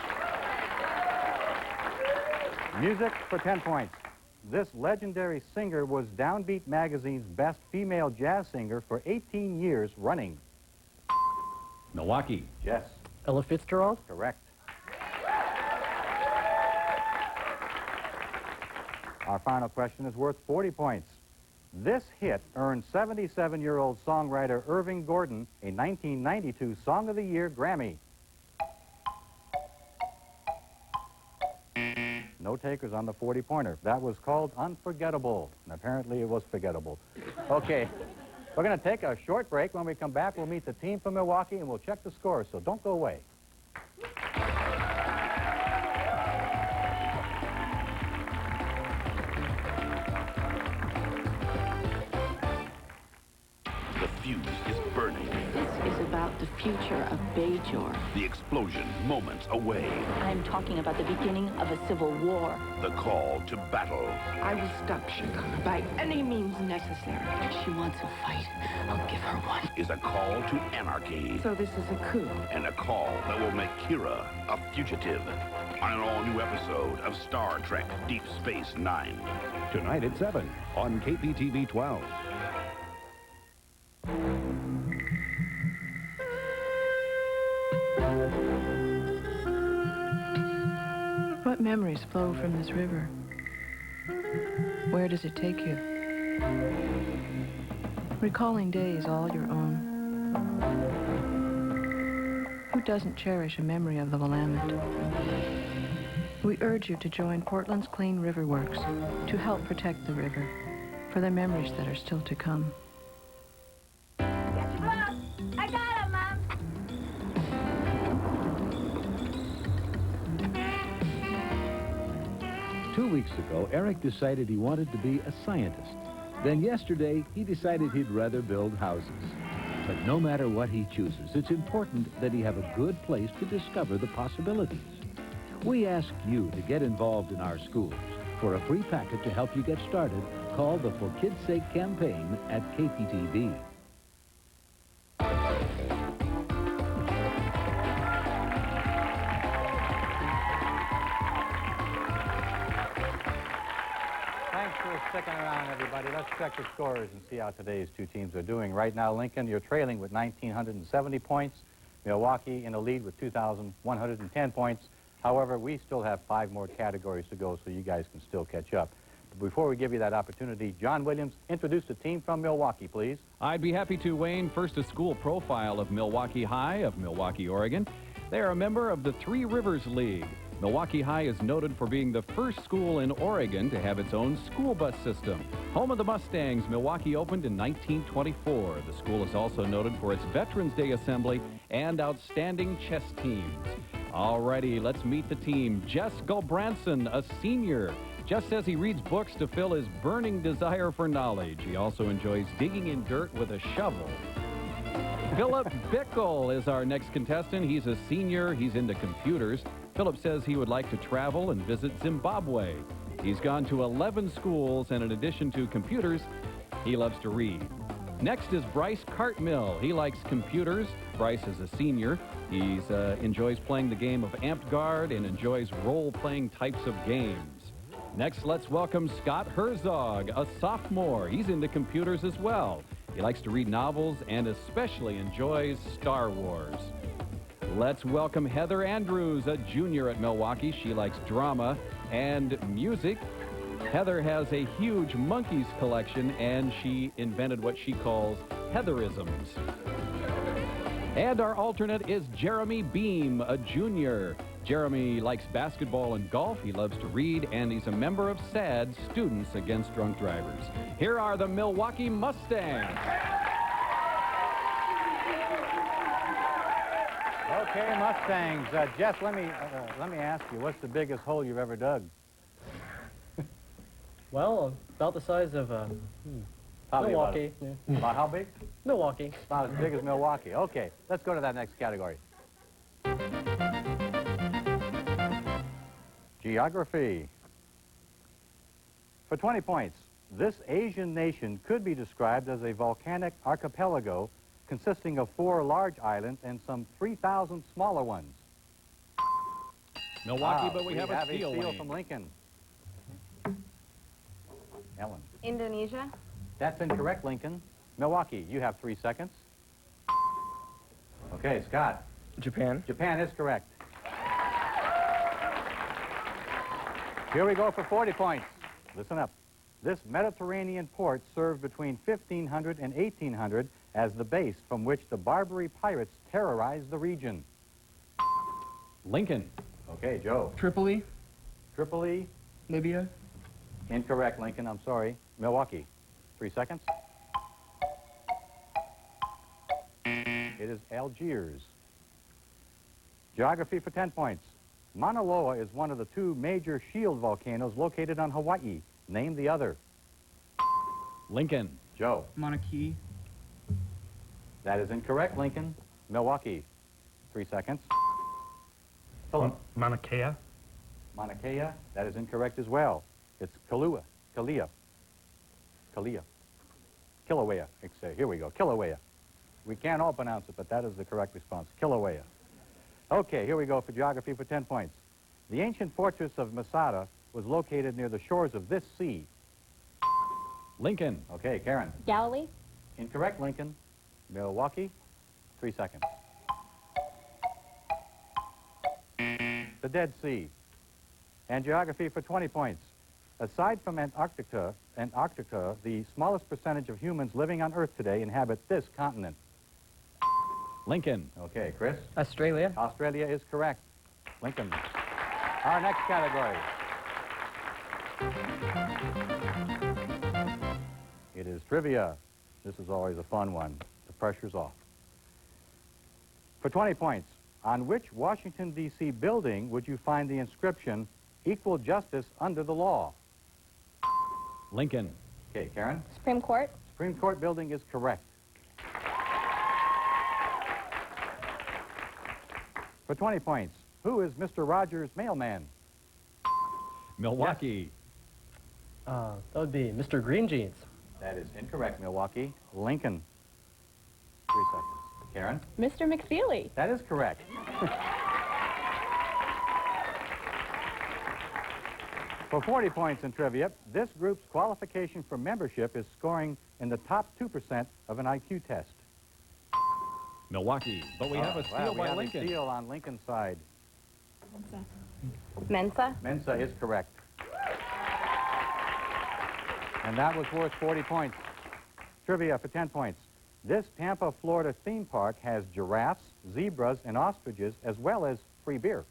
Music for 10 points. This legendary singer was Downbeat Magazine's best female jazz singer for 18 years running. Milwaukee. Yes. Ella Fitzgerald? Correct. Our final question is worth 40 points. This hit earned 77-year-old songwriter Irving Gordon a 1992 Song of the Year Grammy. No takers on the 40-pointer. That was called Unforgettable, and apparently it was forgettable. Okay, we're going to take a short break. When we come back, we'll meet the team from Milwaukee, and we'll check the scores, so don't go away. The fuse is burning. This is about the future of Bajor. The explosion moments away. I'm talking about the beginning of a civil war. The call to battle. I will stop Shagana by any means necessary. If she wants a fight, I'll give her one. Is a call to anarchy. So this is a coup. And a call that will make Kira a fugitive. On an all-new episode of Star Trek Deep Space Nine. Tonight at 7 on KPTV 12. What memories flow from this river? Where does it take you? Recalling days all your own. Who doesn't cherish a memory of the Willamette? We urge you to join Portland's Clean River Works to help protect the river for the memories that are still to come. I got him, Mom. 2 weeks ago, Eric decided he wanted to be a scientist. Then yesterday, he decided he'd rather build houses. But no matter what he chooses, it's important that he have a good place to discover the possibilities. We ask you to get involved in our schools. For a free packet to help you get started, call the For Kids' Sake campaign at KPTV. Thanks for sticking around, everybody. Let's check the scores and see how today's two teams are doing. Right now, Lincoln, you're trailing with 1,970 points. Milwaukee in the lead with 2,110 points. However, we still have 5 more categories to go, so you guys can still catch up. But before we give you that opportunity, John Williams, introduce the team from Milwaukee, please. I'd be happy to, Wayne. First, a school profile of Milwaukee High of Milwaukee, Oregon. They are a member of the Three Rivers League. Milwaukee High is noted for being the first school in Oregon to have its own school bus system. Home of the Mustangs, Milwaukee opened in 1924. The school is also noted for its Veterans Day Assembly and outstanding chess teams. Alrighty, let's meet the team. Jess Gulbranson, a senior. Jess says he reads books to fill his burning desire for knowledge. He also enjoys digging in dirt with a shovel. Philip Bickle is our next contestant. He's a senior. He's into computers. Philip says he would like to travel and visit Zimbabwe. He's gone to 11 schools, and in addition to computers, he loves to read. Next is Bryce Cartmill. He likes computers. Bryce is a senior. He enjoys playing the game of Amped Guard and enjoys role-playing types of games. Next, let's welcome Scott Herzog, a sophomore. He's into computers as well. He likes to read novels and especially enjoys Star Wars. Let's welcome Heather Andrews, a junior at Milwaukee. She likes drama and music. Heather has a huge monkeys collection, and she invented what she calls Heatherisms. And our alternate is Jeremy Beam, a junior. Jeremy likes basketball and golf. He loves to read, and he's a member of SAD, Students Against Drunk Drivers. Here are the Milwaukee Mustangs. Okay, Mustangs. Jess, let me ask you, what's the biggest hole you've ever dug? Well, about the size of Probably Milwaukee. About how big? Milwaukee. About as big as Milwaukee. Okay, let's go to that next category. Geography. For 20 points, this Asian nation could be described as a volcanic archipelago consisting of 4 large islands and some 3,000 smaller ones. Milwaukee, but we have a steal Wayne. from Lincoln. Ellen. Indonesia. That's incorrect, Lincoln. Milwaukee, you have 3 seconds. Okay, Scott. Japan. Japan is correct. Here we go for 40 points. Listen up. This Mediterranean port served between 1500 and 1800 as the base from which the Barbary pirates terrorized the region. Lincoln. Okay, Joe. Tripoli. Tripoli. Libya. Incorrect, Lincoln. I'm sorry. Milwaukee. 3 seconds. It is Algiers. Geography for 10 points. Mauna Loa is one of the 2 major shield volcanoes located on Hawaii. Name the other. Lincoln. Joe. Mauna Kea. That is incorrect, Lincoln. Milwaukee. 3 seconds. Philip. Mauna Kea. Mauna Kea. That is incorrect as well. It's Kilauea. Kilauea. Here we go. Kilauea. We can't all pronounce it, but that is the correct response. Kilauea. Okay, here we go for geography for 10 points. The ancient fortress of Masada was located near the shores of this sea. Lincoln. Okay, Karen. Galilee. Incorrect, Lincoln. Milwaukee. 3 seconds. The Dead Sea. And geography for 20 points. Aside from Antarctica, the smallest percentage of humans living on Earth today inhabit this continent. Lincoln. Okay, Chris? Australia. Australia is correct. Lincoln. Our next category. It is trivia. This is always a fun one. The pressure's off. For 20 points, on which Washington, D.C. building would you find the inscription, "Equal justice under the law"? Lincoln. Okay, Karen? Supreme Court. Supreme Court building is correct. For 20 points, who is Mr. Rogers' mailman? Milwaukee. That would be Mr. Green Jeans. That is incorrect, Milwaukee. Lincoln. 3 seconds. Karen? Mr. McFeely. That is correct. For 40 points in trivia, this group's qualification for membership is scoring in the top 2% of an IQ test. Milwaukee. But we have a steal we by have Lincoln. a steal on Lincoln's side. Mensa. Mensa is correct. And that was worth 40 points. Trivia for 10 points. This Tampa, Florida theme park has giraffes, zebras, and ostriches, as well as free beer.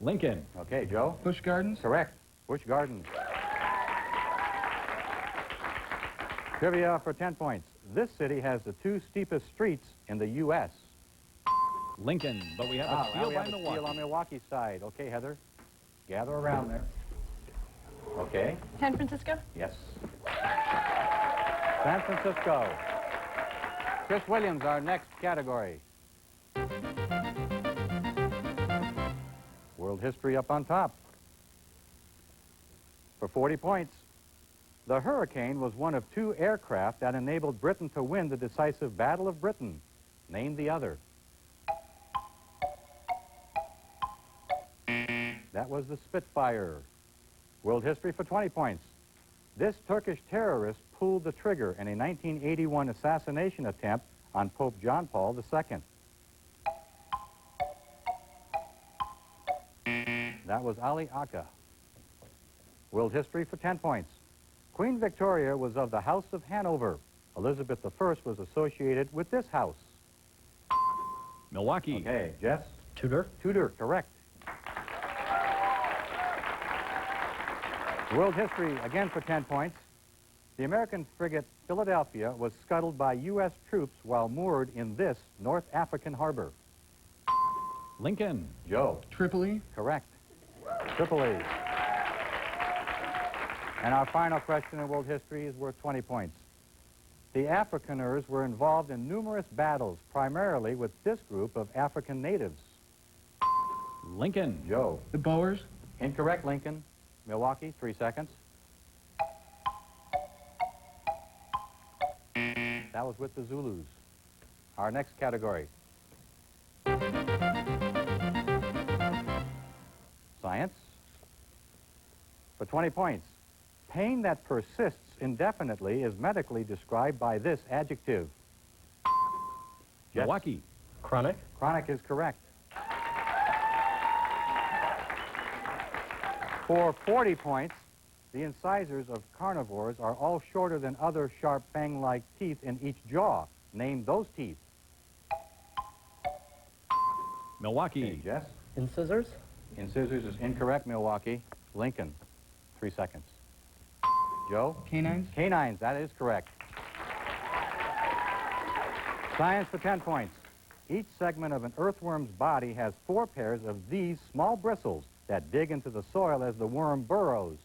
Lincoln. Okay, Joe? Busch Gardens. Correct. Busch Gardens. Trivia for 10 points. This city has the 2 steepest streets in the U.S. Lincoln. But we have a Now steal we by have a Milwaukee. steal on Milwaukee's side. Okay, Heather? Gather around there. Okay. San Francisco? Yes. San Francisco. Chris Williams, our next category. World history up on top. For 40 points, The Hurricane was one of 2 aircraft that enabled Britain to win the decisive Battle of Britain. Name the other. That was the Spitfire. World history for 20 points. This Turkish terrorist pulled the trigger in a 1981 assassination attempt on Pope John Paul II. That was Ali Agha. World history for 10 points. Queen Victoria was of the House of Hanover. Elizabeth I was associated with this house. Milwaukee. Okay, Jess? Tudor. Tudor, correct. World history, again for 10 points. The American frigate Philadelphia was scuttled by U.S. troops while moored in this North African harbor. Lincoln. Joe. Tripoli. Correct. Tripoli. And our final question in world history is worth 20 points. The Afrikaners were involved in numerous battles, primarily with this group of African natives. Lincoln. Joe. The Boers. Incorrect, Lincoln. Milwaukee, 3 seconds. That was with the Zulus. Our next category. Science. For 20 points. Pain that persists indefinitely is medically described by this adjective. Jess? Milwaukee. Chronic. Chronic is correct. For 40 points, the incisors of carnivores are all shorter than other sharp fang-like teeth in each jaw. Name those teeth. Milwaukee. Okay, Jess? Incisors. Incisors is incorrect, Milwaukee. Lincoln, 3 seconds. Joe? Canines. Canines, that is correct. Science for 10 points. Each segment of an earthworm's body has 4 pairs of these small bristles that dig into the soil as the worm burrows.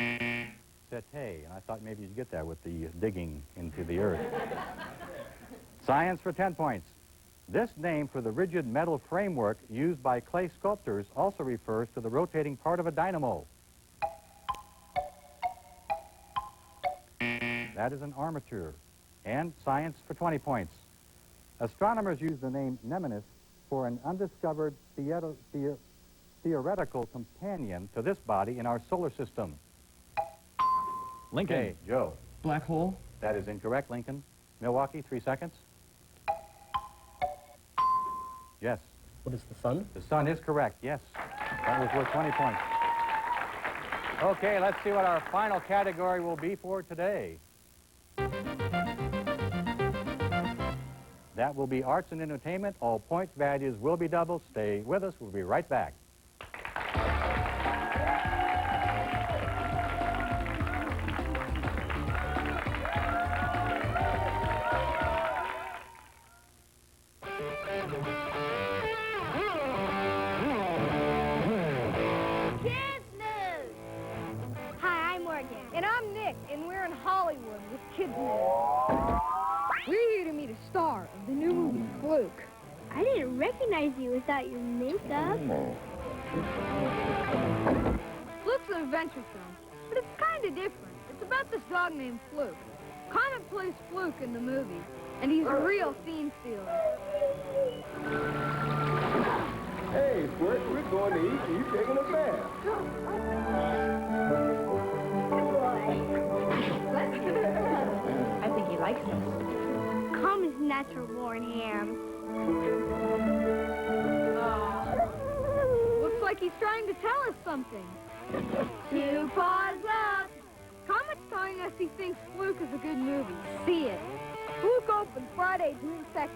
Setae, and I thought maybe you'd get that with the digging into the earth. Science for 10 points. This name for the rigid metal framework used by clay sculptors also refers to the rotating part of a dynamo. That is an armature. And science for 20 points. Astronomers use the name Nemesis for an undiscovered theoretical companion to this body in our solar system. Lincoln. Okay, Joe. Black hole. That is incorrect, Lincoln. Milwaukee, 3 seconds. Yes. What is the sun? The sun is correct, yes. That was worth 20 points. Okay, let's see what our final category will be for today. That will be arts and entertainment. All point values will be doubled. Stay with us. We'll be right back. Kids News! Hi, I'm Morgan. And I'm Nick, and we're in Hollywood with Kids News. We're here to meet a star of the new movie, Fluke. I didn't recognize you without your makeup. Fluke's an adventure film, but it's kind of different. It's about this dog named Fluke. Comet plays Fluke in the movie, and he's a real scene stealer. Hey, Squirt, we're going to eat and you taking a bath. I think he likes us. Comet's natural born ham. Looks like he's trying to tell us something. 2 paws up. Comet's telling us he thinks Fluke is a good movie. See it. Fluke opens Friday, June 2nd.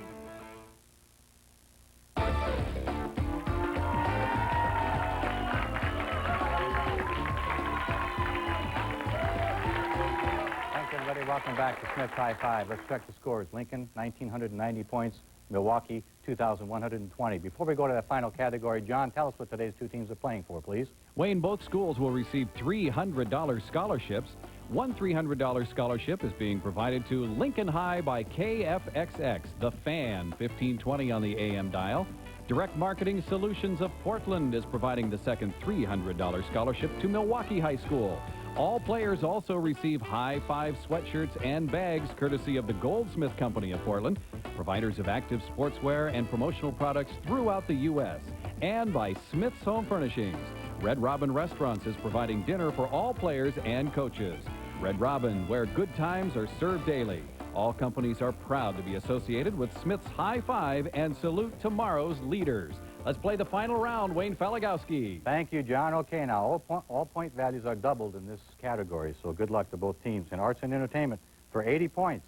Thanks, everybody. Welcome back to Smith's High Five. Let's check the scores. Lincoln, 1,990 points. Milwaukee, 2,120. Before we go to that final category, John, tell us what today's 2 teams are playing for, please. Wayne, both schools will receive $300 scholarships. One $300 scholarship is being provided to Lincoln High by KFXX, The Fan, 1520 on the AM dial. Direct Marketing Solutions of Portland is providing the second $300 scholarship to Milwaukee High School. All players also receive High Five sweatshirts and bags courtesy of the Goldsmith Company of Portland, providers of active sportswear and promotional products throughout the U.S., and by Smith's Home Furnishings. Red Robin Restaurants is providing dinner for all players and coaches. Red Robin, where good times are served daily. All companies are proud to be associated with Smith's High Five and salute tomorrow's leaders. Let's play the final round. Wayne Falagowski. Thank you, John. Okay, now all point values are doubled in this category, so good luck to both teams. In arts and entertainment, for 80 points,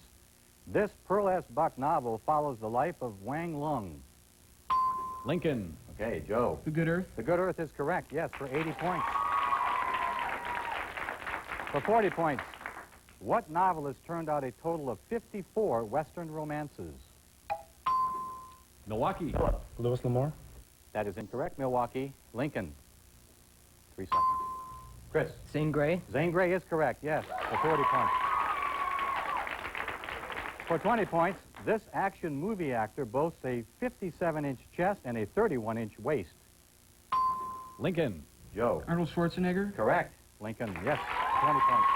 this Pearl S. Buck novel follows the life of Wang Lung. Lincoln. Okay, Joe. The Good Earth? The Good Earth is correct, yes, for 80 points. For 40 points, what novelist turned out a total of 54 Western romances? Milwaukee. Louis L'Amour? That is incorrect, Milwaukee. Lincoln. 3 seconds. Chris. Zane Grey? Zane Grey is correct, yes, for 40 points. For 20 points, this action movie actor boasts a 57-inch chest and a 31-inch waist. Lincoln. Joe. Arnold Schwarzenegger? Correct. Lincoln, yes, 20 points.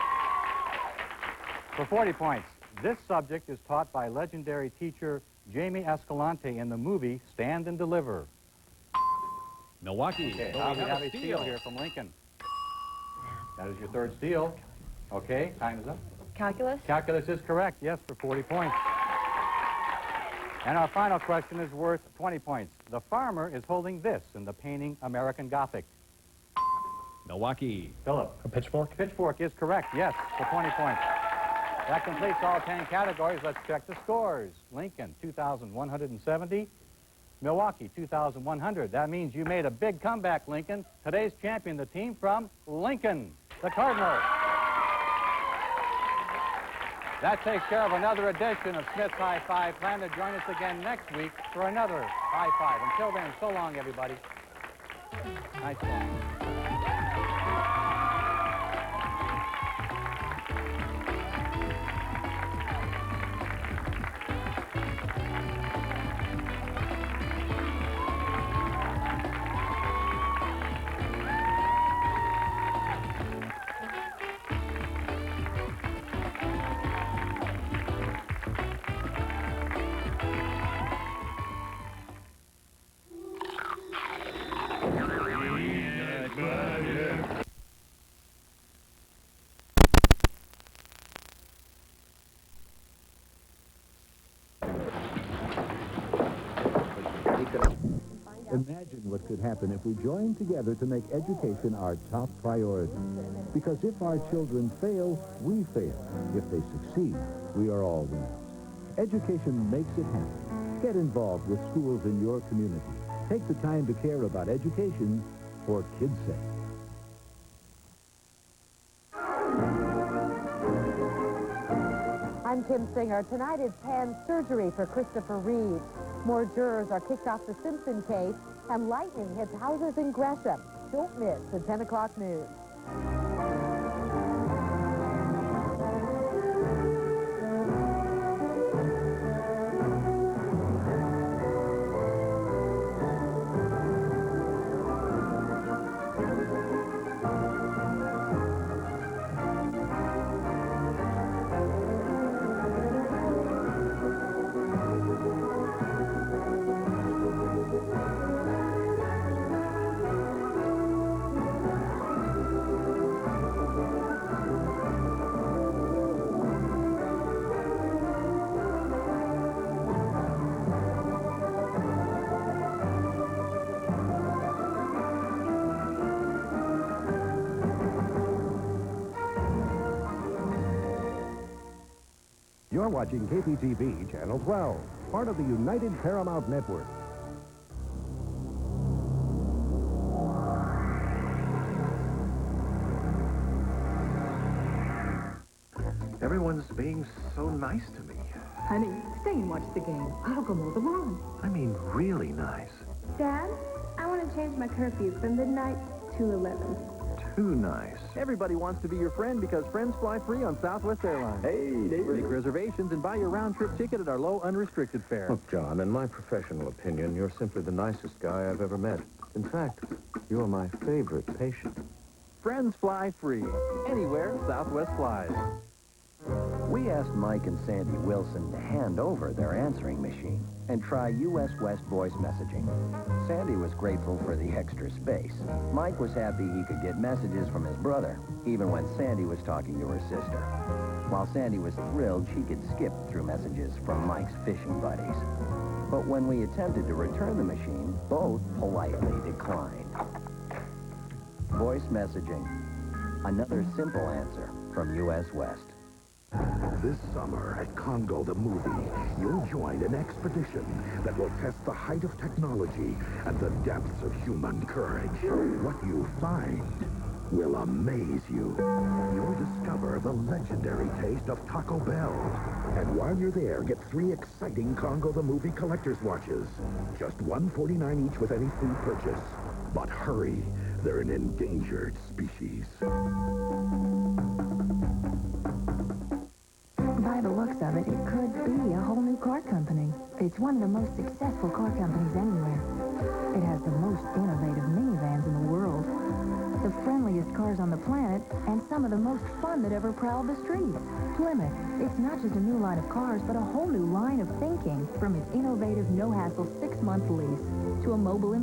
For 40 points, this subject is taught by legendary teacher Jamie Escalante in the movie Stand and Deliver. Milwaukee. Okay, So now we we have a steal here from Lincoln. That is your third steal. Okay, time is up. Calculus? Calculus is correct, yes, for 40 points. And our final question is worth 20 points. The farmer is holding this in the painting American Gothic. Milwaukee. Philip. A pitchfork? Pitchfork is correct, yes, for 20 points. That completes all 10 categories. Let's check the scores. Lincoln, 2,170. Milwaukee, 2,100. That means you made a big comeback, Lincoln. Today's champion, the team from Lincoln, the Cardinals. That takes care of another edition of Smith's High Five. Plan to join us again next week for another High Five. Until then, so long, everybody. Nice one. Imagine what could happen if we joined together to make education our top priority. Because if our children fail, we fail. If they succeed, we are all winners. Education makes it happen. Get involved with schools in your community. Take the time to care about education for kids' sake. I'm Kim Singer. Tonight is hand surgery for Christopher Reeve. More jurors are kicked off the Simpson case, and lightning hits houses in Gresham. Don't miss the 10 o'clock news. You're watching KPTV Channel 12, part of the United Paramount Network. Everyone's being so nice to me. Honey, stay and watch the game. I'll go mow the lawn. I mean, really nice. Dad, I want to change my curfew from midnight to 11. too nice. Everybody wants to be your friend because friends fly free on Southwest Airlines. Hey, neighbor. Make reservations and buy your round-trip ticket at our low, unrestricted fare. Look, John, in my professional opinion, you're simply the nicest guy I've ever met. In fact, you're my favorite patient. Friends fly free. Anywhere Southwest flies. We asked Mike and Sandy Wilson to hand over their answering machine and try U.S. West voice messaging. Sandy was grateful for the extra space. Mike was happy he could get messages from his brother, even when Sandy was talking to her sister. While Sandy was thrilled she could skip through messages from Mike's fishing buddies. But when we attempted to return the machine, both politely declined. Voice messaging. Another simple answer from U.S. West. This summer at Congo the Movie, you'll join an expedition that will test the height of technology and the depths of human courage. What you find will amaze you. You'll discover the legendary taste of Taco Bell. And while you're there, get 3 exciting Congo the Movie collector's watches. Just $1.49 each with any food purchase. But hurry, they're an endangered species. By the looks of it, it could be a whole new car company. It's one of the most successful car companies anywhere. It has the most innovative minivans in the world, the friendliest cars on the planet, and some of the most fun that ever prowled the streets. Plymouth, it's not just a new line of cars, but a whole new line of thinking. From its innovative, no-hassle 6-month lease to a mobile